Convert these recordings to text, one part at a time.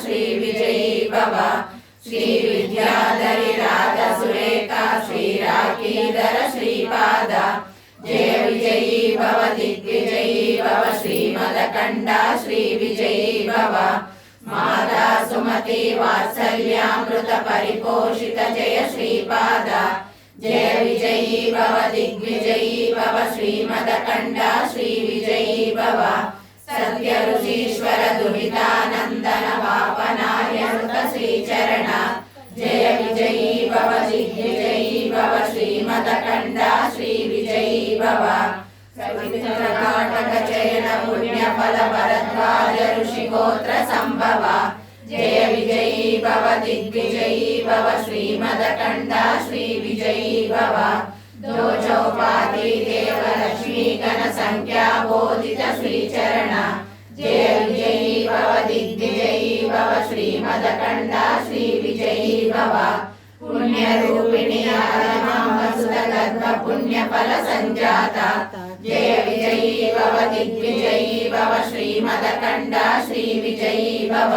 श्री विजयी भव श्री विद्याधरी राधा सुरेखा श्री राकीधर श्रीपाद जय विजयी भव दिग्विजयी भव श्रीमदकण्ड श्री विजयी भव माता सुमति वात्सल्यामृत परिपोषित जय श्रीपाद जय विजयी भव दिग्विजयी भव श्रीमदकण्ड श्री विजयी भव सत्य ऋषीश्वर दुहितानंदन वापनार्यनुत श्रीचरण जय विजयी भव दिग्विजयी भव श्रीमदकण्ड श्री विजयी भव कर्नाटक चयन पुण्यफल भरद्वाज ऋषिगोत्र संभव जय विजयी भव दिग्विजयी भव श्रीमदकण्ड श्री विजयी भव दो चौपाती देव लक्ष्मी गण संख्या बोधित श्रीचरण जय विजयी भव दिग्विजयी भव श्रीमदकण्ड श्री विजयी भव पुण्य रूपिणी आदिमामसुत गर्भ पुण्य फल संजाता जय विजयी भव दिग्विजयी भव श्रीमदकण्ड श्री विजयी भव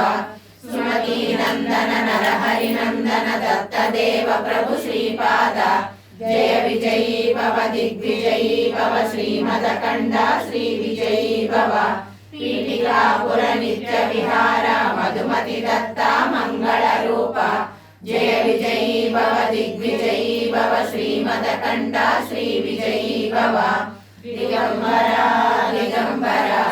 सुमति नंदन नरहरि नंदन दत्त देव प्रभु श्रीपाद जय विजयी भव दिग्विजयी भव श्रीमदकण्ड श्री विजयी भव पीठिकापुर नित्य विहार मधुमति दत्ता मंगल रूप जय विजयी भव दिग्विजयी भव श्रीमदकण्ड श्री विजयी भव दिगंबरा दिगंबरा